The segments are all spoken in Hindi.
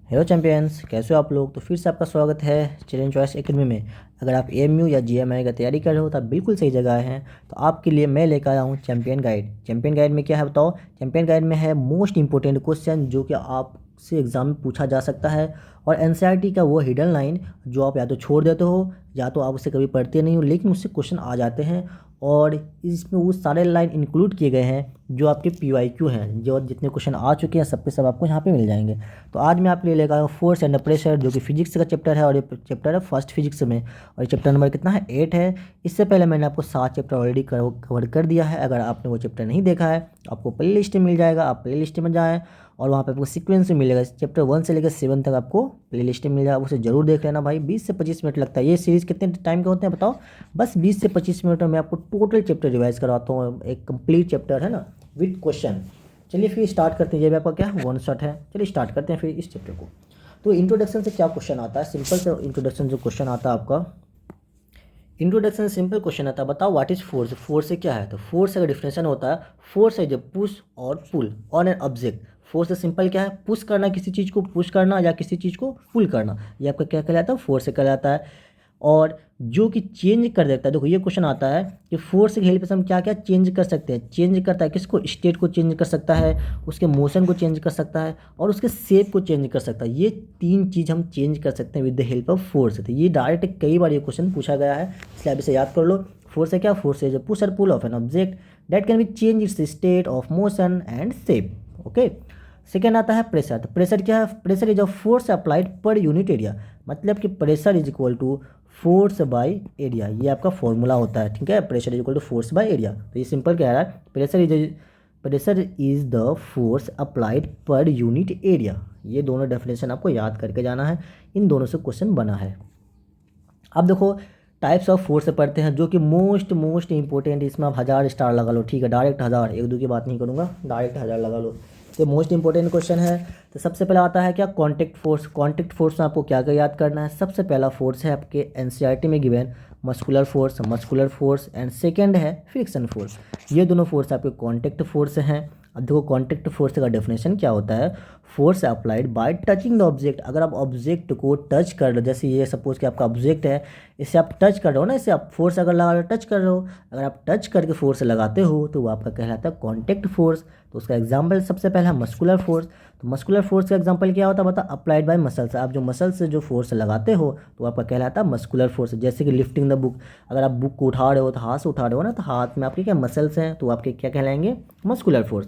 हेलो चैंपियंस, कैसे हो आप लोग। तो फिर से आपका स्वागत है चिल्ड्रन चॉइस एकेडमी में। अगर आप एएमयू या जीएमआई का तैयारी कर रहे हो तो आप बिल्कुल सही जगह हैं। तो आपके लिए मैं लेकर आया हूँ चैंपियन गाइड। चैंपियन गाइड में क्या है बताओ। चैंपियन गाइड में है मोस्ट इंपॉर्टेंट क्वेश्चन जो कि आपसे एग्जाम में पूछा जा सकता है, और एनसीईआरटी का वो हिडन लाइन जो आप या तो छोड़ देते हो या तो आप उसे कभी पढ़ते नहीं हो, लेकिन उससे क्वेश्चन आ जाते हैं। और इसमें वो सारे लाइन इंक्लूड किए गए हैं जो आपके पीवाईक्यू हैं, जो जितने क्वेश्चन आ चुके हैं सब के सब आपको यहाँ पे मिल जाएंगे। तो आज मैं आपके लिए लेकर आया हूँ फोर्स एंड प्रेशर, जो कि फिजिक्स का चैप्टर है, और ये चैप्टर है फर्स्ट फिजिक्स में, और ये चैप्टर नंबर कितना है 8 है। इससे पहले मैंने आपको 7 चैप्टर ऑलरेडी कवर कर दिया है। अगर आपने वो चैप्टर नहीं देखा है आपको प्ले लिस्ट में मिल जाएगा, आप प्ले लिस्ट में जाएँ और वहाँ पे आपको सीक्वेंस में मिलेगा। चैप्टर 1 से लेकर 7 तक आपको प्ले लिस्ट में मिल जाएगा, उसे जरूर देख लेना भाई। 20 से 25 मिनट लगता है। ये सीरीज़ कितने टाइम के होते हैं बताओ। बस 20 से 25 मिनट में मैं आपको टोटल चैप्टर रिवाइज करवाता हूँ, एक कंप्लीट चैप्टर है ना, विद क्वेश्चन। चलिए फिर स्टार्ट करते हैं। ये भी आपका क्या वन शॉट है। चलिए स्टार्ट करते हैं फिर इस चैप्टर को। तो इंट्रोडक्शन से क्या क्वेश्चन आता है, सिंपल से इंट्रोडक्शन जो क्वेश्चन आता है आपका, इंट्रोडक्शन सिंपल क्वेश्चन आता है, बताओ व्हाट इज फोर्स। फोर्स से क्या है, तो फोर्स का डिफिनेशन होता है फोर्स है जब पुश और pull on an object. Force से सिंपल क्या है, पुश करना, किसी चीज़ को पुश करना या किसी चीज़ को पुल करना, ये आपका क्या कहलाता है, फोर्स से कहलाता है। और जो कि चेंज कर देता है, देखो ये क्वेश्चन आता है कि फोर्स की हेल्प से हम क्या क्या चेंज कर सकते हैं। चेंज करता है किसको, स्टेट को चेंज कर सकता है, उसके मोशन को चेंज कर सकता है, और उसके शेप को चेंज कर सकता है। ये 3 चीज़ हम चेंज कर सकते हैं with the help of force. तो ये डायरेक्ट कई बार ये क्वेश्चन पूछा गया है, इसलिए आप इसे याद कर लो। फोर्स है क्या, फोर्स है पुश और pull of an object that can be change its state of motion and shape. Okay. Second आता है प्रेशर। तो प्रेशर क्या है, pressure is a force applied per unit area, मतलब कि pressure is equal to force by area. ये आपका फॉर्मूला होता है, ठीक है। Pressure is equal to force by area. तो ये सिंपल कह रहा है, pressure is the force applied per unit area. ये दोनों डेफिनेशन आपको याद करके जाना है, इन दोनों से क्वेश्चन बना है। अब देखो टाइप्स ऑफ फोर्स से पढ़ते हैं, जो कि मोस्ट इंपॉर्टेंट। इसमें आप 1000 स्टार लगा लो, ठीक है, डायरेक्ट 1000, एक दो की बात नहीं करूँगा, डायरेक्ट 1000 लगा लो। तो मोस्ट इंपॉर्टेंट क्वेश्चन है। तो सबसे पहला आता है क्या, कॉन्टैक्ट फोर्स। कॉन्टैक्ट फोर्स में आपको क्या क्या याद करना है। सबसे पहला फोर्स है आपके एनसीईआरटी में given muscular force and second है फ्रिक्शन फोर्स। ये दोनों फोर्स आपके कॉन्टैक्ट फोर्स हैं। अब देखो कॉन्टैक्ट फोर्स का डेफिनेशन क्या होता है, force applied by touching the object. अगर आप ऑब्जेक्ट को टच कर रहे हो, जैसे ये सपोज कि आपका ऑब्जेक्ट है, इसे आप टच कर रहे हो ना, इसे आप फोर्स अगर लगा रहे हो, टच कर रहे हो, अगर आप टच करके फोर्स लगाते हो तो वो आपका कहलाता है कॉन्टैक्ट फोर्स। तो उसका एग्जाम्पल सबसे पहला मस्कुलर फोर्स। तो मस्कुलर फोर्स का एग्जांपल क्या होता है बता, अप्लाइड बाय मसल्स। आप जो मसल से जो फोर्स लगाते हो तो आपका कहलाता है मस्कुलर फोर्स। जैसे कि लिफ्टिंग द बुक, अगर आप बुक को उठा रहे हो तो हाथ से उठा रहे हो ना, तो हाथ में आपके क्या मसल्स हैं, तो आपके क्या कहलाएंगे, मस्कुलर फोर्स।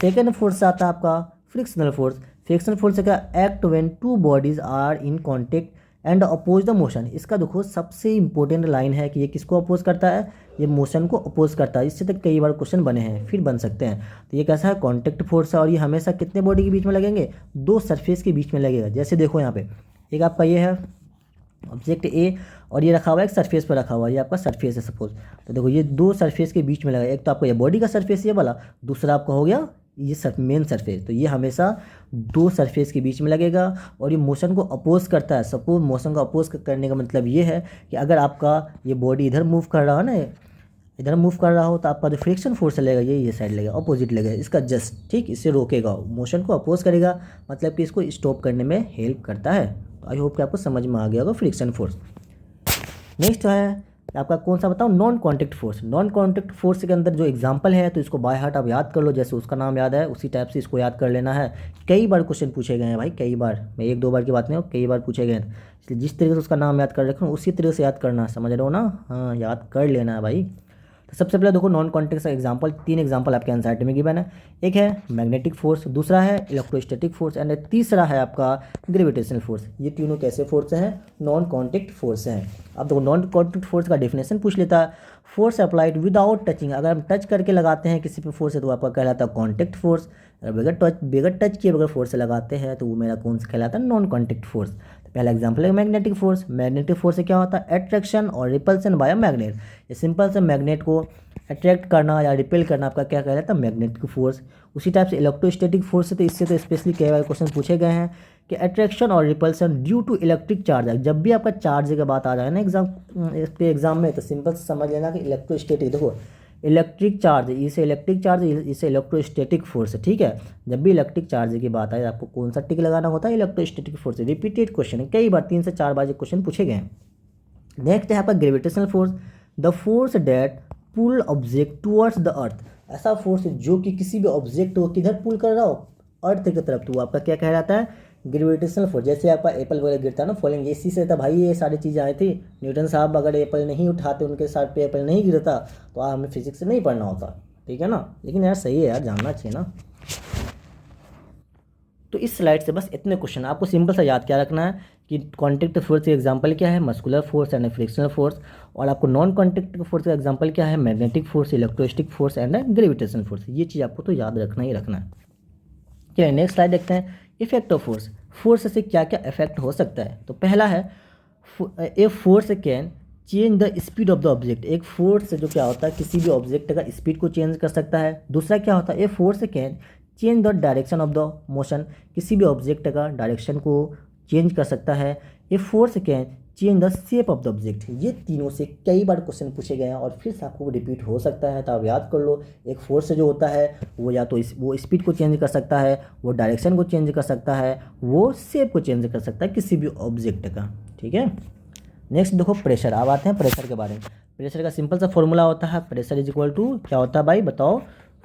सेकेंड फोर्स आता है आपका फ्रिक्शनल फोर्स। फ्रिक्शनल फोर्स का act when two bodies are in contact and oppose the motion. इसका देखो सबसे इंपॉर्टेंट लाइन है कि ये किसको अपोज करता है, ये मोशन को अपोज करता है। इससे तक कई बार क्वेश्चन बने हैं, फिर बन सकते हैं। तो ये कैसा है, कॉन्टैक्ट फोर्स है, और ये हमेशा कितने बॉडी के बीच में लगेंगे, 2 सरफेस के बीच में लगेगा। जैसे देखो यहाँ पे एक आपका ये है ऑब्जेक्ट ए, और ये रखा हुआ है एक सरफेस पर रखा हुआ है, ये आपका सरफेस है सपोज। तो देखो ये 2 सरफेस के बीच में लगा, एक तो आपका ये बॉडी का सरफेस ये वाला, दूसरा आपका हो गया ये मेन सरफेस। तो ये हमेशा 2 सरफेस के बीच में लगेगा, और ये मोशन को अपोज करता है। सपोज मोशन को अपोज करने का मतलब ये है कि अगर आपका ये बॉडी इधर मूव कर रहा है ना, इधर मूव कर रहा हो, तो आपका जो फ्रिक्शन फोर्स लगेगा ये साइड लगेगा, अपोजिट लगेगा इसका जस्ट, ठीक, इससे रोकेगा, मोशन को अपोज करेगा, मतलब कि इसको स्टॉप करने में हेल्प करता है। तो आई होप कि आपको समझ में आ गया होगा फ्रिक्शन फोर्स। नेक्स्ट है आपका कौन सा बताओ, non contact force. Non contact force के अंदर जो एग्जांपल है, तो इसको बाय हार्ट आप याद कर लो, जैसे उसका नाम याद है उसी टाइप से इसको याद कर लेना है। कई बार क्वेश्चन पूछे गए हैं भाई, कई बार, मैं 1-2 बार की बात नहीं हो, कई बार पूछे गए हैं। इसलिए जिस तरीके से उसका नाम याद कर रखो उसी तरीके से याद करना, समझ रहे हो ना, हाँ याद कर लेना है भाई। तो सबसे पहले देखो नॉन कॉन्टैक्ट का एग्जांपल, 3 एग्जांपल आपके एनसीईआरटी में गिवन है। एक है मैग्नेटिक फोर्स, दूसरा है इलेक्ट्रोस्टैटिक फोर्स, एंड तीसरा है आपका ग्रेविटेशनल फोर्स। ये तीनों कैसे फोर्स हैं, नॉन कॉन्टैक्ट फोर्स हैं। अब देखो नॉन कॉन्टैक्ट फोर्स का डेफिनेशन पूछ लेता है, फोर्स अप्लाइड विदाउट टचिंग। अगर हम टच करके लगाते हैं किसी पे फोर्स है तो आपका कहलाता है कॉन्टैक्ट फोर्स। अगर बगैर टच किए बगैर फोर्स लगाते हैं तो वो मेरा कौन सा कहलाता है, नॉन कॉन्टैक्ट फोर्स। तो पहला एग्जांपल है मैग्नेटिक फोर्स। मैग्नेटिक फोर्स से क्या होता है, अट्रैक्शन और रिपल्सन बाय मैग्नेट। ये सिंपल से मैग्नेट को अट्रैक्ट करना या रिपेल करना आपका क्या कहलाता है, मैग्नेटिक फोर्स। उसी टाइप से इलेक्ट्रोस्टैटिक फोर्स है, तो इससे तो स्पेशली कई बार क्वेश्चन पूछे गए हैं कि अट्रैक्शन और repulsion due to electric charge. जब भी आपका चार्ज की बात आ जाए ना एग्जाम में, तो सिंपल से समझ लेना कि इलेक्ट्रोस्टैटिक, देखो इलेक्ट्रिक चार्ज, इसे इलेक्ट्रिक चार्ज, इसे इलेक्ट्रोस्टैटिक फोर्स, ठीक है। जब भी इलेक्ट्रिक चार्ज की बात आए आपको कौन सा टिक लगाना होता है, इलेक्ट्रोस्टैटिक फोर्स। रिपीटेड क्वेश्चन है, कई बार 3 से 4 बार ये क्वेश्चन पूछे गए हैं। नेक्स्ट है आपका gravitational force, the force that pull object towards the earth. ऐसा फोर्स जो कि किसी भी ऑब्जेक्ट को किधर पुल कर रहा हो, अर्थ की तरफ, तो वो आपका क्या कहलाता है, ग्रेविटेशनल फोर्स। जैसे आपका एप्पल वगैरह गिरता है ना फॉलिंग, इसी से था भाई ये सारी चीज़ें आई थी। न्यूटन साहब अगर एप्पल नहीं उठाते, उनके साथ पे एप्पल नहीं गिरता, तो हमें फिजिक्स से नहीं पढ़ना होता, ठीक है ना। लेकिन यार सही है यार, जानना चाहिए ना। तो इस स्लाइड से बस इतने क्वेश्चन आपको सिंपल सा याद क्या रखना है कि कॉन्टैक्ट फोर्स का एग्जांपल क्या है, muscular force and frictional force. और आपको नॉन कॉन्टैक्ट फोर्स का एग्जांपल क्या है, magnetic force, electrostatic force and gravitational force. ये चीज़ आपको तो याद रखना ही रखना है। चलिए नेक्स्ट स्लाइड देखते हैं, इफेक्ट ऑफ फोर्स। फोर्स से क्या क्या इफेक्ट हो सकता है। तो पहला है a force can change the speed of the object. एक फोर्स जो क्या होता है, किसी भी ऑब्जेक्ट का स्पीड को चेंज कर सकता है। दूसरा क्या होता है, a force can change the direction of the motion. किसी भी ऑब्जेक्ट का डायरेक्शन को चेंज कर सकता है। A force can change the shape of the object. ये तीनों से कई बार क्वेश्चन पूछे गए हैं और फिर से आपको रिपीट हो सकता है, तो आप याद कर लो। एक फोर्स जो होता है वो या तो वो स्पीड को चेंज कर सकता है, वो डायरेक्शन को चेंज कर सकता है, वो शेप को चेंज कर सकता है किसी भी ऑब्जेक्ट का, ठीक है। नेक्स्ट देखो प्रेशर। अब आते हैं प्रेशर के बारे में। प्रेशर का सिंपल सा फॉर्मूला होता है, प्रेशर इज इक्वल टू क्या होता है भाई बताओ,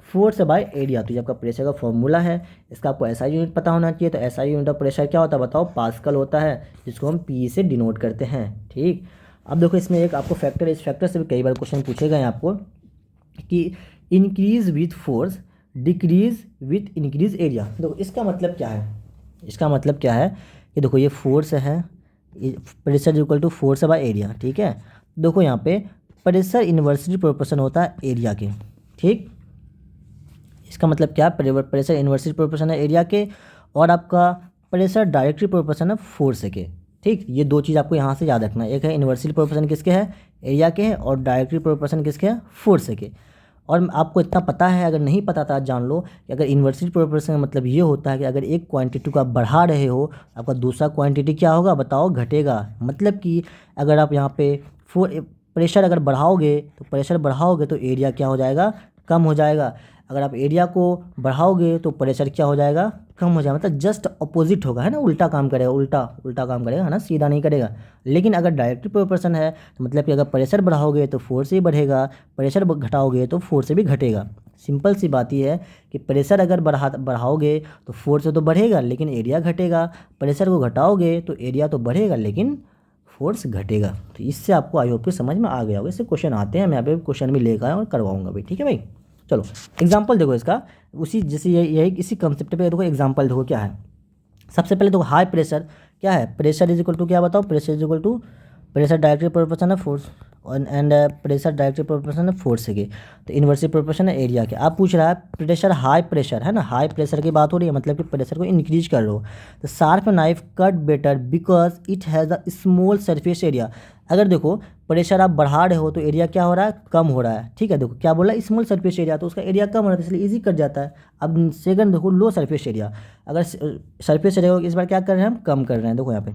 फोर्स बाय एरिया। तो ये आपका प्रेशर का फॉर्मूला है, इसका आपको एसआई यूनिट पता होना चाहिए। तो एसआई यूनिट ऑफ प्रेशर क्या होता है बताओ, पास्कल होता है, जिसको हम पी से डिनोट करते हैं, ठीक। अब देखो इसमें एक आपको फैक्टर, इस फैक्टर से भी कई बार क्वेश्चन पूछे गए हैं आपको कि increase with force decrease with increase area. देखो इसका मतलब क्या है, इसका मतलब क्या है कि देखो ये फोर्स है, pressure equal to force by area, ठीक है। देखो यहाँ पे प्रेशर इन्वर्सली प्रोपोर्शन होता है एरिया के, ठीक। इसका मतलब क्या, प्रेशर इन्वर्सली प्रोपोर्शन है एरिया के, और आपका प्रेशर डायरेक्टली प्रोपोर्शन है फोर्स के, ठीक। ये दो चीज़ आपको यहाँ से याद रखना है। एक है इन्वर्सली प्रोपोर्शन किसके है, एरिया के है, और डायरेक्टली प्रोपोर्शन किसके है, फोर्स के। और आपको इतना पता है, अगर नहीं पता था जान लो कि अगर इन्वर्सली प्रोपोर्शन का मतलब ये होता है कि अगर एक क्वांटिटी को आप बढ़ा रहे हो, आपका दूसरा क्वांटिटी क्या होगा बताओ, घटेगा। मतलब कि अगर आप यहाँ पे प्रेशर अगर बढ़ाओगे, तो प्रेशर बढ़ाओगे तो एरिया क्या हो जाएगा, कम हो जाएगा। अगर आप एरिया को बढ़ाओगे तो प्रेशर क्या हो जाएगा, कम हो जाएगा। मतलब जस्ट अपोजिट होगा, है ना, उल्टा काम करेगा, उल्टा उल्टा काम करेगा, है ना, सीधा नहीं करेगा। लेकिन अगर डायरेक्ट प्रोपोर्शन है तो मतलब कि अगर प्रेशर बढ़ाओगे तो फोर्स ही बढ़ेगा, प्रेशर घटाओगे तो फोर्स भी घटेगा। सिंपल सी बात यह है कि प्रेशर अगर बढ़ाओगे तो फोर्स तो बढ़ेगा लेकिन एरिया घटेगा, प्रेशर को घटाओगे तो एरिया तो बढ़ेगा लेकिन फोर्स घटेगा। तो इससे आपको आई होप कि समझ में आ गया होगा। इससे क्वेश्चन आते हैं, मैं यहाँ पे क्वेश्चन भी लेकर आया और करवाऊंगा भी, ठीक है भाई। चलो एग्जाम्पल देखो इसका, उसी जैसे यही इसी कंसेप्ट पे देखो एग्जाम्पल देखो क्या है। सबसे पहले देखो हाई प्रेशर क्या है, प्रेशर इज इक्वल टू क्या बताओ, pressure is equal to pressure directly proportion है force, and pressure directly proportion है फोर्स के। तो इन्वर्सली प्रोपोर्शन है एरिया के। आप पूछ रहा है प्रेशर, हाई प्रेशर है ना, हाई प्रेशर की बात हो रही है, मतलब कि प्रेशर को इंक्रीज कर लो। तो sharp knife cut better because it has a small surface area. अगर देखो प्रेशर आप बढ़ा रहे हो तो एरिया क्या हो रहा है, कम हो रहा है, ठीक है। देखो क्या बोला, स्मॉल सरफेस एरिया, तो उसका एरिया कम हो रहा है, इसलिए ईजी कट जाता है। अब सेकंड देखो लो सरफेस एरिया, अगर सरफेस एरिया इस बार क्या कर रहे हैं हम, कम कर रहे हैं। देखो यहाँ पे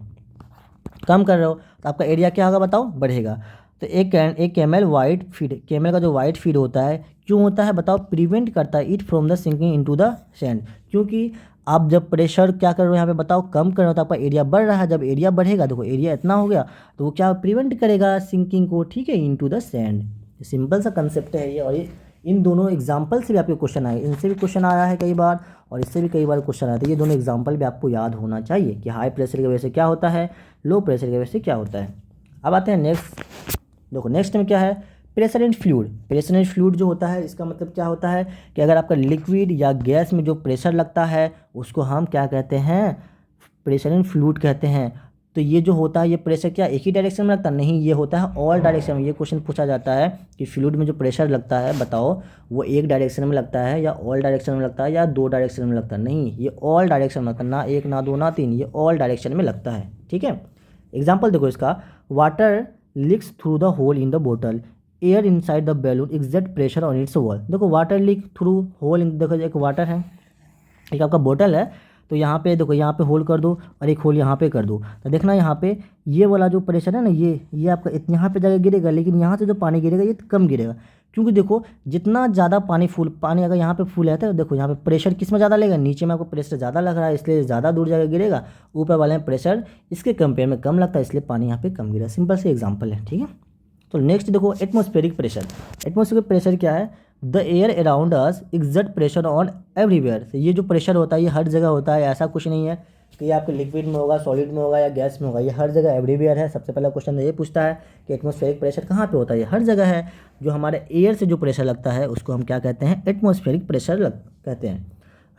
कम कर रहे हो तो आपका एरिया क्या होगा बताओ, बढ़ेगा। तो एक कैमल वाइट फीड, कैमल का जो वाइट फीड होता है क्यों होता है बताओ, प्रिवेंट करता है it from the sinking into the sand. क्योंकि आप जब प्रेशर क्या कर रहे हो यहाँ पे बताओ, कम कर रहे हो, तो आपका एरिया बढ़ रहा है। जब एरिया बढ़ेगा, देखो एरिया इतना हो गया, तो वो क्या प्रिवेंट करेगा सिंकिंग को, ठीक है, इनटू द सैंड। सिंपल सा कंसेप्ट है ये। और ये इन दोनों एग्जाम्पल से भी आपके क्वेश्चन आए, इनसे भी क्वेश्चन आया है कई बार और इससे भी कई बार क्वेश्चन आया था। ये दोनों एग्जाम्पल भी आपको याद होना चाहिए कि हाई प्रेशर की वजह से क्या होता है, लो प्रेशर की वजह से क्या होता है। अब आते हैं नेक्स्ट। देखो नेक्स्ट में क्या है, pressure in fluid. Pressure in fluid जो होता है इसका मतलब क्या होता है कि अगर आपका लिक्विड या गैस में जो प्रेशर लगता है उसको हम क्या कहते हैं, प्रेशर इन फ्लूइड कहते हैं। तो ये जो होता है ये प्रेशर क्या एक ही डायरेक्शन में लगता है, नहीं, ये होता है ऑल डायरेक्शन में। ये क्वेश्चन पूछा जाता है कि फ्लूइड में जो प्रेशर लगता है बताओ वो एक डायरेक्शन में लगता है या ऑल डायरेक्शन में लगता है या दो डायरेक्शन में लगता है, नहीं, ये ऑल डायरेक्शन में लगता है, ना एक ना दो ना तीन, ये ऑल डायरेक्शन में लगता है, ठीक है। एग्जाम्पल देखो इसका, water leaks through the hole in the बोतल, air inside the balloon exact pressure on its wall. देखो water leak through hole in, देखो एक वाटर है, एक आपका बोतल है, तो यहाँ पे देखो, यहाँ पे होल कर दो और एक होल यहाँ पे कर दो, तो देखना यहाँ पे ये वाला जो प्रेशर है ना, ये आपका यहाँ पे जगह गिरेगा, लेकिन यहाँ से जो पानी गिरेगा ये कम गिरेगा, क्योंकि देखो जितना ज़्यादा पानी अगर यहाँ पे फुल है तो देखो यहाँ पे प्रेशर किस में ज़्यादा लगेगा, नीचे में आपको प्रेशर ज़्यादा लग रहा है इसलिए ज़्यादा दूर जाकर गिरेगा, ऊपर वाले में प्रेशर इसके कंपेयर में कम लगता है इसलिए पानी यहाँ पे कम गिरा। सिंपल से एग्जांपल है, ठीक है। तो नेक्स्ट देखो एटमॉस्फेरिक प्रेशर। एटमॉस्फेरिक प्रेशर क्या है? The air around us exert pressure on everywhere. ये जो प्रेशर होता है ये हर जगह होता है, ऐसा कुछ नहीं है कि ये आपके लिक्विड में होगा, सॉलिड में होगा या गैस में होगा, ये हर जगह एवरीवेयर है। सबसे पहला क्वेश्चन ये पूछता है कि एटमॉस्फेरिक प्रेशर कहाँ पे होता है, ये हर जगह है। जो हमारे एयर से जो प्रेशर लगता है उसको हम क्या कहते हैं? एटमॉस्फेरिक प्रेशर कहते हैं।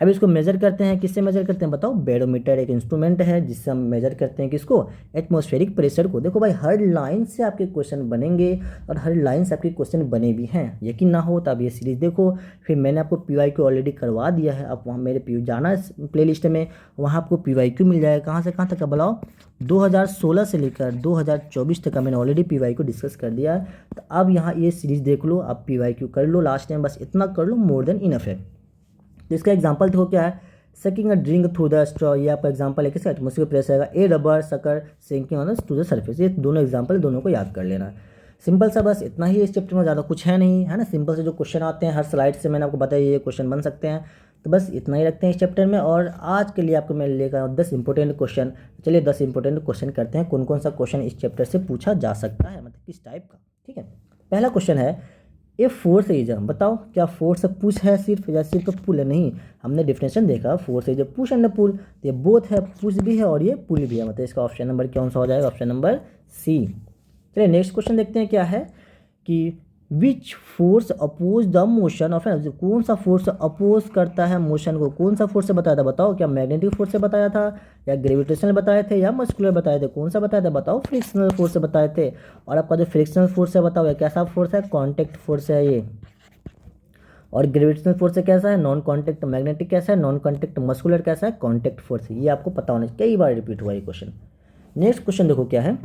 अब इसको मेजर करते हैं, किससे मेजर करते हैं बताओ? बैरोमीटर एक इंस्ट्रूमेंट है जिससे हम मेजर करते हैं किसको? एटमॉस्फेरिक प्रेशर को। देखो भाई हर लाइन से आपके क्वेश्चन बनेंगे और हर लाइन से आपके क्वेश्चन बने भी हैं, यकीन ना हो तो आप ये सीरीज़ देखो। फिर मैंने आपको PYQ ऑलरेडी करवा दिया है, आप वहाँ मेरे जाना प्लेलिस्ट में, वहाँ आपको PYQ मिल जाएगा। कहाँ से कहाँ तक का बताओ? 2016 से लेकर 2024 तक का मैंने ऑलरेडी PYQ डिस्कस कर दिया है। तो अब यहाँ ये सीरीज़ देख लो, आप PYQ कर लो, लास्ट टाइम बस इतना कर लो, मोर देन इनफ है। तो इसका एग्जांपल देखो क्या है? Sucking a drink through the straw, ये आपका एग्जांपल है किसका? एटमॉस्फेरिक प्रेशर का। A rubber sucker sinking on to the surface, ये दोनों एग्जांपल, दोनों को याद कर लेना। सिंपल सा बस इतना ही इस चैप्टर में, ज़्यादा कुछ है नहीं, है ना। सिंपल से जो क्वेश्चन आते हैं हर स्लाइड से मैंने आपको बताया ये क्वेश्चन बन सकते हैं, तो बस इतना ही रखते हैं इस चैप्टर में। और आज के लिए आपको मैं लेकर 10 इंपॉर्टेंट क्वेश्चन। चलिए 10 इंपॉर्टेंट क्वेश्चन करते हैं, कौन कौन सा क्वेश्चन इस चैप्टर से पूछा जा सकता है, मतलब किस टाइप का, ठीक है। पहला क्वेश्चन है ए फोर्स इज, बताओ क्या फोर्स पुश है सिर्फ या सिर्फ पुल है? नहीं, हमने डिफिनेशन देखा, force is push and pull, तो ये बोथ है, पुश भी है और ये पुल भी है, मतलब इसका ऑप्शन नंबर कौन सा हो जाएगा? Option number C. चलिए नेक्स्ट क्वेश्चन देखते हैं क्या है कि which force oppose the motion of an, कौन सा फोर्स अपोज करता है मोशन को? कौन सा फोर्स से बताया था बताओ? क्या मैग्नेटिक फोर्स से बताया था या ग्रेविटेशनल बताए थे या मस्कुलर बताए थे? कौन सा बताया था बताओ? फ्रिक्शनल फोर्स से बताए थे। और आपका जो फ्रिक्शनल फोर्स है बताओ, या कैसा फोर्स है? कॉन्टैक्ट फोर्स है ये। और ग्रेविटेशनल फोर्स से कैसा है? Non contact. मैग्नेटिक कैसा है? Non contact. मस्कुलर कैसा है? Contact force. ये आपको पता होना चाहिए, कई बार रिपीट हुआ ये क्वेश्चन। नेक्स्ट क्वेश्चन देखो क्या है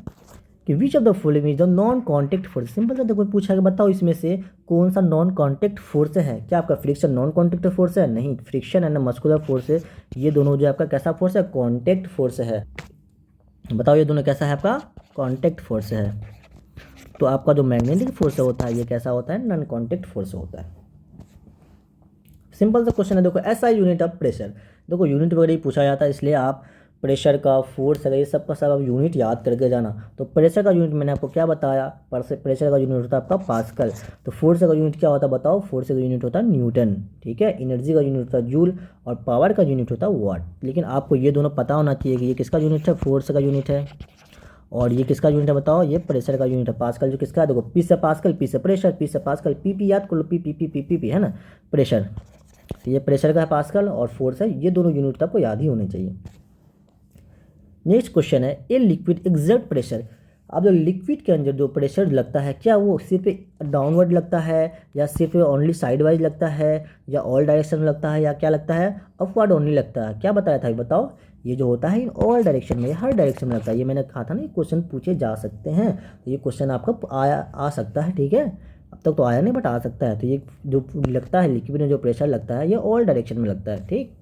कि which of the following is the non contact force. Simple सा देखो पूछा है, बताओ इसमें से कौन सा नॉन कॉन्टैक्ट फोर्स है? क्या आपका फ्रिक्शन नॉन कॉन्टैक्ट फोर्स है? नहीं, फ्रिक्शन एंड मस्कुलर फोर्स है, ये दोनों जो आपका कैसा फोर्स है? कॉन्टैक्ट फोर्स है। बताओ ये दोनों कैसा है? आपका कॉन्टैक्ट फोर्स है। तो आपका जो मैग्नेटिक फोर्स होता है ये कैसा होता है? नॉन कॉन्टैक्ट फोर्स होता है। सिंपल सा क्वेश्चन है, देखो ऐसा यूनिट ऑफ प्रेशर। देखो यूनिट वगैरह ही पूछा जाता है इसलिए आप प्रेशर का, फोर्स है, ये सब का सब आप यूनिट याद करके जाना। तो प्रेशर का यूनिट मैंने आपको क्या बताया? प्रेशर का यूनिट होता है आपका पास्कल। तो फोर्स का यूनिट क्या होता है बताओ? फोर्स का यूनिट होता है न्यूटन, ठीक है। एनर्जी का यूनिट होता है जूल और पावर का यूनिट होता है वाट। लेकिन आपको ये दोनों पता होना चाहिए कि ये किसका यूनिट है? फोर्स का यूनिट है। और ये किसका यूनिट है बताओ? ये प्रेशर का यूनिट है। पास्कल जो किसका है? देखो पी से पास्कल, पी से प्रेशर, पी से पास्कल, पी याद कर लो, पी है ना, प्रेशर। तो ये प्रेशर का है पास्कल और फोर्स है, ये दोनों यूनिट आपको याद ही होने चाहिए। नेक्स्ट क्वेश्चन है ए लिक्विड एक्सर्ट प्रेशर। अब जो लिक्विड के अंदर जो प्रेशर लगता है क्या वो सिर्फ डाउनवर्ड लगता है या सिर्फ ओनली साइड वाइज लगता है या ऑल डायरेक्शन में लगता है या क्या लगता है? अपवर्ड ओनली लगता है। क्या बताया था बताओ? ये जो होता है इन ऑल डायरेक्शन में, हर डायरेक्शन में लगता है। ये मैंने कहा था ना, ये क्वेश्चन पूछे जा सकते हैं, तो ये क्वेश्चन आपका आ सकता है, ठीक है। अब तक तो आया नहीं बट आ सकता है। तो ये जो लगता है लिक्विड में जो प्रेशर लगता है ये ऑल डायरेक्शन में लगता है, ठीक।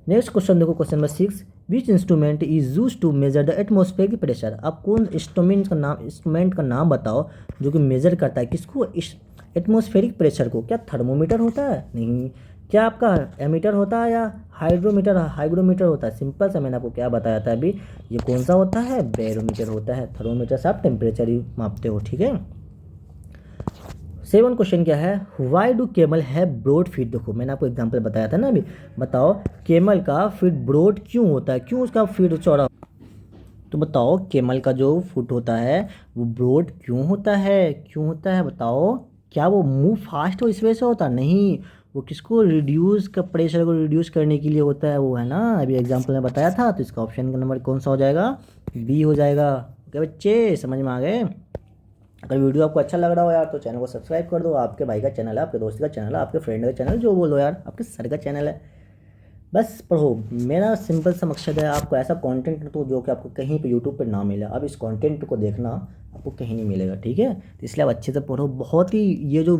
नेक्स्ट क्वेश्चन देखो, question number 6, which instrument is use to measure the atmospheric pressure. आप कौन इंस्ट्रूमेंट का नाम बताओ जो कि मेजर करता है किसको? एटमॉस्फेरिक प्रेशर को। क्या थर्मोमीटर होता है? नहीं। क्या आपका एमीटर होता है या हाइग्रोमीटर होता है? सिंपल सा मैंने आपको क्या बताया था अभी, ये कौन सा होता है? बैरोमीटर होता है। थर्मोमीटर से आप टेम्परेचर ही मापते हो, ठीक है। 7 क्वेश्चन क्या है? Why do camel have broad feet. देखो मैंने आपको एग्जांपल बताया था ना अभी, बताओ केमल का फीट ब्रॉड क्यों होता है? क्यों उसका फीट चौड़ा? तो बताओ केमल का जो फुट होता है वो ब्रॉड क्यों होता है? क्यों होता है बताओ? क्या वो मूव फास्ट हो इस वजह से होता? नहीं, वो किसको रिड्यूस का, प्रेशर को रिड्यूस करने के लिए होता है, वो है ना, अभी एग्जाम्पल में बताया था। तो इसका ऑप्शन नंबर कौन सा हो जाएगा? बी हो जाएगा। ओके बच्चे, समझ में आ गए? अगर वीडियो आपको अच्छा लग रहा हो यार तो चैनल को सब्सक्राइब कर दो। आपके भाई का चैनल है, आपके दोस्त का चैनल है, आपके फ्रेंड का चैनल, जो बोलो यार, आपके सर का चैनल है। बस पढ़ो। मेरा सिंपल सा मकसद है आपको ऐसा कंटेंट तो जो कि आपको कहीं पे यूट्यूब पे ना मिले। अब इस कंटेंट को देखना आपको कहीं नहीं मिलेगा, ठीक है। तो इसलिए आप अच्छे से पढ़ो। बहुत ही ये जो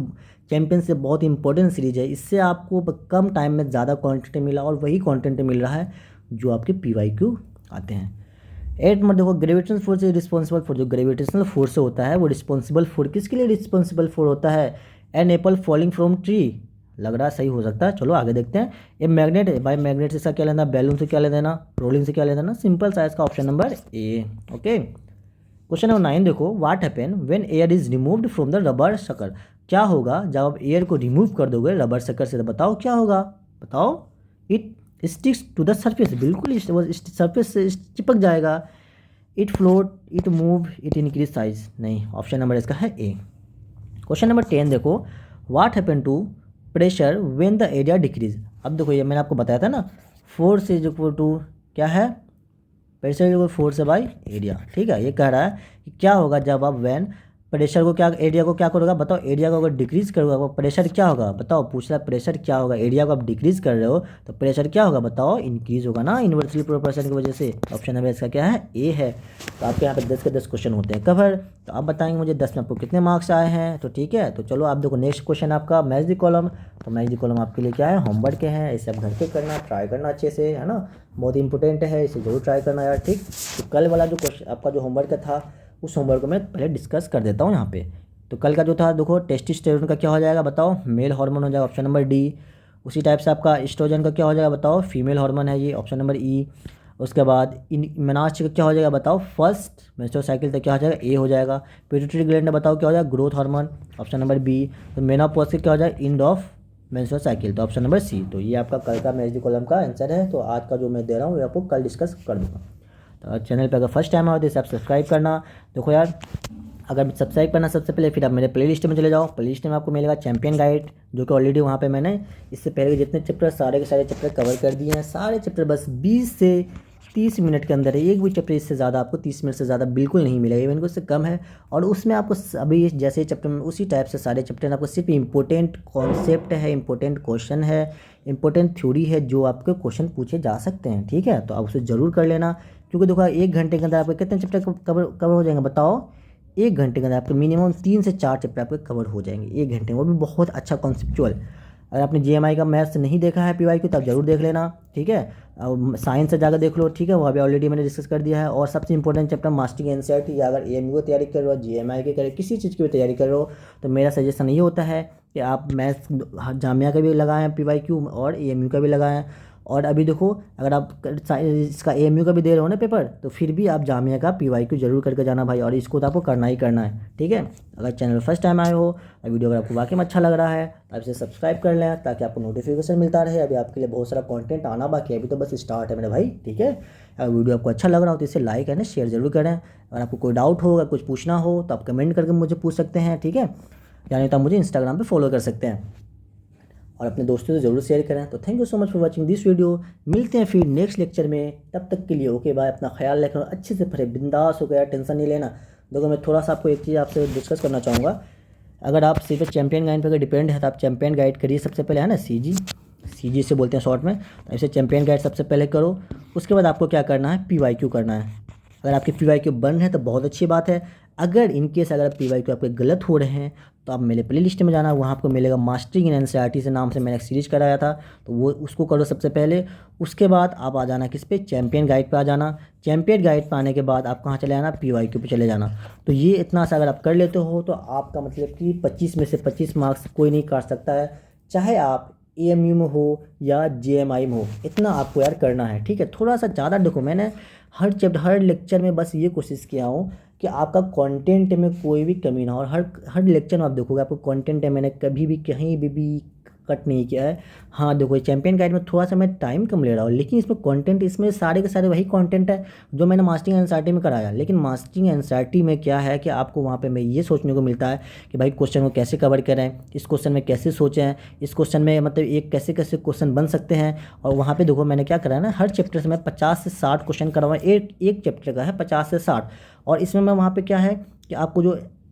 चैंपियंस है बहुत ही इंपॉर्टेंट सीरीज है, इससे आपको कम टाइम में ज़्यादा कंटेंट मिला और वही कंटेंट मिल रहा है जो आपके PYQ आते हैं। 8 नंबर देखो, gravitational force is responsible for, जो ग्रेविटेशनल फोर्स होता है वो रिस्पॉन्सिबल फॉर किसके लिए रिस्पॉन्सिबल फॉर होता है? An apple falling from tree. लग रहा है सही हो सकता है, चलो आगे देखते हैं। ये मैग्नेट है भाई, मैग्नेट से इसका क्या लेना, बैलून से क्या ले देना, रोलिंग से क्या ले देना, सिंपल साइज का option number A. Okay, question number 9 देखो, what happen when air is removed from the rubber sucker. क्या होगा जब आप एयर को रिमूव कर दोगे रबर शकर से, तो बताओ क्या होगा, बताओ। It sticks to the surface, बिल्कुल सरफेस से चिपक जाएगा। It float, it move, it increase size, नहीं, ऑप्शन नंबर इसका है ए। क्वेश्चन नंबर 10 देखो, what happen to pressure when the area decrease. अब देखो ये मैंने आपको बताया था ना, फोर्स इज इक्वल टू क्या है, प्रेशर इज इक्वल फोर्स है बाई एरिया। ठीक है, ये कह रहा है कि क्या होगा जब आप वैन प्रेशर को क्या, एरिया को क्या करोगा, बताओ। एरिया को अगर डिक्रीज करोगा तो प्रेशर क्या होगा, बताओ। पूछ रहा है प्रेशर क्या होगा, एरिया को आप डिक्रीज कर रहे हो तो प्रेशर क्या होगा, बताओ। इंक्रीज होगा ना, इन्वर्सली प्रोपोर्शन की वजह से। ऑप्शन नंबर इसका क्या है, ए है। तो आपके यहाँ पे 10 के 10 क्वेश्चन होते हैं कवर। तो आप बताएंगे मुझे 10 में आपको कितने मार्क्स आए हैं। तो ठीक है, तो चलो आप देखो नेक्स्ट क्वेश्चन आपका मैच द कॉलम। तो मैच द कॉलम आपके लिए क्या है, होमवर्क के हैं, इसे आप घर पे करना, ट्राई करना अच्छे से, है ना, बहुत इंपॉर्टेंट है, इसे जरूर ट्राई करना यार। ठीक, तो कल वाला जो क्वेश्चन आपका जो होमवर्क था उस होमवर्क को मैं पहले डिस्कस कर देता हूँ यहाँ पे। तो कल का जो था देखो, टेस्टोस्टेरोन का क्या हो जाएगा, बताओ। मेल हार्मोन हो जाएगा, ऑप्शन नंबर डी। उसी टाइप से आपका एस्ट्रोजन का क्या हो जाएगा, बताओ। फीमेल हार्मोन है ये, ऑप्शन नंबर ई। उसके बाद मेनार्च का क्या हो जाएगा, बताओ। फर्स्ट मेंस्ट्रुअल साइकिल तक क्या हो जाएगा, ए हो जाएगा। पिट्यूटरी ग्लैंड बताओ क्या हो जाएगा, growth hormone, option number B. तो मेनोपॉज क्या हो जाएगा, एंड ऑफ मेंस्ट्रुअल साइकिल, तो ऑप्शन नंबर सी। तो ये आपका कल का मैच द कॉलम का आंसर है। तो आज का जो मैं दे रहा हूँ ये आपको कल डिस्कस कर दूँगा। तो चैनल पे अगर फर्स्ट टाइम आओ तो इसे आप सब्सक्राइब करना। देखो यार, अगर सब्सक्राइब करना सबसे पहले, फिर आप मेरे प्लेलिस्ट में चले जाओ। प्लेलिस्ट में आपको मिलेगा चैंपियन गाइड, जो कि ऑलरेडी वहाँ पे मैंने इससे पहले जितने चैप्टर सारे के सारे चैप्टर कवर कर दिए हैं। सारे चैप्टर बस 20 से 30 मिनट के अंदर है। एक भी चैप्टर इससे ज़्यादा आपको 30 मिनट से ज़्यादा बिल्कुल नहीं मिलेगा, इवन को इससे कम है। और उसमें आपको अभी जैसे चैप्टर में उसी टाइप से सारे चैप्टर आपको सिर्फ इंपॉर्टेंट कॉन्सेप्ट है, इंपॉर्टेंट क्वेश्चन है, इंपॉर्टेंट थ्योरी है, जो आपके क्वेश्चन पूछे जा सकते हैं। ठीक है, तो आप उसे ज़रूर कर लेना, क्योंकि देखो 1 घंटे के अंदर आपके कितने चैप्टर कवर हो जाएंगे, बताओ। 1 घंटे के अंदर आपके मिनिमम 3 से 4 चैप्टर आपके कवर हो जाएंगे 1 घंटे में, वो भी बहुत अच्छा कॉन्सेप्चुअल। अगर आपने GMI का मैथ्स नहीं देखा है PYQ तो आप जरूर देख लेना। ठीक है, साइंस से जाकर देख लो। ठीक है, वहाँ भी ऑलरेडी मैंने डिस्कस कर दिया है। और सबसे इंपॉर्टेंट चैप्टर मास्टरिंग NCERT, या अगर AMU की तैयारी कर रहे हो, GMI की किसी चीज़ की भी तैयारी कर रहे हो, तो मेरा सजेशन ये होता है कि आप मैथ्स जामिया का भी लगाएं PYQ, और AMU का भी लगाएं। और अभी देखो, अगर आप इसका AMU का भी दे रहे हो ना पेपर, तो फिर भी आप जामिया का PYQ जरूर करके जाना भाई, और इसको तो आपको करना ही करना है। ठीक है, अगर चैनल फर्स्ट टाइम आए हो और वीडियो अगर आपको वाकई में अच्छा लग रहा है तो आप इसे सब्सक्राइब कर लें, ताकि आपको नोटिफिकेशन मिलता रहे। अभी आपके लिए बहुत सारा कंटेंट आना बाकी है, अभी तो बस स्टार्ट है मेरे भाई। ठीक है, अगर वीडियो आपको अच्छा लग रहा हो तो इसे लाइक एंड शेयर जरूर करें। अगर आपको कोई डाउट हो, अगर कुछ पूछना हो तो आप कमेंट करके मुझे पूछ सकते हैं। ठीक है, यानी तो आप मुझे इंस्टाग्राम पर फॉलो कर सकते हैं, और अपने दोस्तों से ज़रूर शेयर करें। तो thank you so much for watching this video. मिलते हैं फिर नेक्स्ट लेक्चर में, तब तक के लिए ओके बाय। अपना ख्याल रखना, अच्छे से पढ़े, बिंदास हो गया, टेंशन नहीं लेना। देखो मैं थोड़ा सा आपको एक चीज़ आपसे डिस्कस करना चाहूँगा। अगर आप सिर्फ चैंपियन गाइड पर अगर डिपेंड है तो आप चैंपियन गाइड करिए सबसे पहले, है ना, CG से बोलते हैं शॉर्ट में। तो ऐसे चैंपियन गाइड सबसे पहले करो, उसके बाद आपको क्या करना है, PYQ करना है। अगर आपके PYQ बन रहे हैं तो बहुत अच्छी बात है। अगर इनकेस अगर PYQ आपके गलत हो रहे हैं तो आप मेरे प्लेलिस्ट में जाना, वहाँ आपको मिलेगा मास्टरिंग इन NCERT से नाम से मैंने एक सीरीज कराया था, तो वो उसको करो सबसे पहले। उसके बाद आप आ जाना किस पे, चैंपियन गाइड पे आ जाना। चैंपियन गाइड पे आने के बाद आप कहाँ चले जाना, PYQ पे चले जाना। तो ये इतना सा अगर आप कर लेते हो तो आपका मतलब कि 25 में से 25 मार्क्स कोई नहीं काट सकता है, चाहे आप AMU में हो या GMI में हो। इतना आपको यार करना है। ठीक है, थोड़ा सा ज़्यादा देखो, मैंने हर चैप्टर हर लेक्चर में बस ये कोशिश किया हूँ कि आपका कंटेंट में कोई भी कमी ना हो। और हर लेक्चर में आप देखोगे आपको कंटेंट है, मैंने कभी भी कहीं भी कट नहीं किया है। हाँ देखो, चैंपियन गाइड में थोड़ा सा मैं टाइम कम ले रहा हूँ, लेकिन इसमें कंटेंट, इसमें सारे के सारे वही कंटेंट है जो मैंने मास्टरिंग NCERT में कराया। लेकिन मास्टरिंग NCERT में क्या है कि आपको वहाँ पे मैं ये सोचने को मिलता है कि भाई क्वेश्चन को कैसे कवर करें, इस क्वेश्चन में कैसे सोचें, इस क्वेश्चन में मतलब एक कैसे कैसे क्वेश्चन बन सकते हैं। और वहाँ पर देखो मैंने क्या कराया ना, हर चैप्टर से मैं 50 से 60 क्वेश्चन करवाऊँ। एक चैप्टर का है 50 से 60, और इसमें मैं वहाँ पर क्या है कि आपको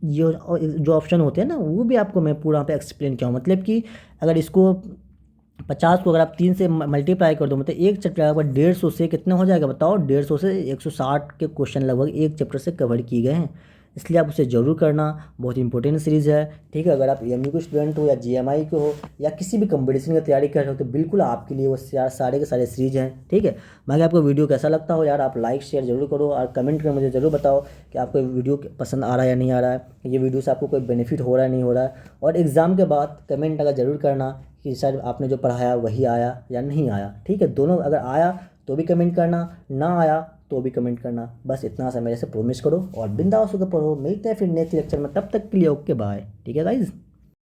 जो ऑप्शन होते हैं ना, वो भी आपको मैं पूरा पे एक्सप्लेन किया हूँ। मतलब कि अगर इसको 50 को अगर आप 3 से मल्टीप्लाई कर दो, मतलब एक चैप्टर का 150 से कितना हो जाएगा, बताओ। 150 से 160 के क्वेश्चन लगभग एक चैप्टर से कवर किए गए हैं। इसलिए आप उसे ज़रूर करना, बहुत इंपॉर्टेंट सीरीज़ है। ठीक है, अगर आप एएमयू के स्टूडेंट हो या जीएमआई के हो या किसी भी कंपटीशन की तैयारी कर रहे हो तो बिल्कुल आपके लिए वो सारे के सारे सीरीज हैं। ठीक है, बाकी आपको वीडियो कैसा लगता हो यार, आप लाइक शेयर जरूर करो और कमेंट कर मुझे ज़रूर बताओ कि आपको वीडियो पसंद आ रहा है या नहीं आ रहा है, ये वीडियो से आपको कोई बेनिफिट हो रहा है नहीं हो रहा है। और एग्ज़ाम के बाद कमेंट अगर ज़रूर करना कि सर आपने जो पढ़ाया वही आया या नहीं आया। ठीक है, दोनों, अगर आया तो भी कमेंट करना, ना आया तो भी कमेंट करना। बस इतना सा मेरे से प्रॉमिस करो और बिंदास होकर पढ़ो। मिलते हैं फिर नेक्स्ट लेक्चर में, तब तक के लिए ओके बाय। ठीक है गाइज़।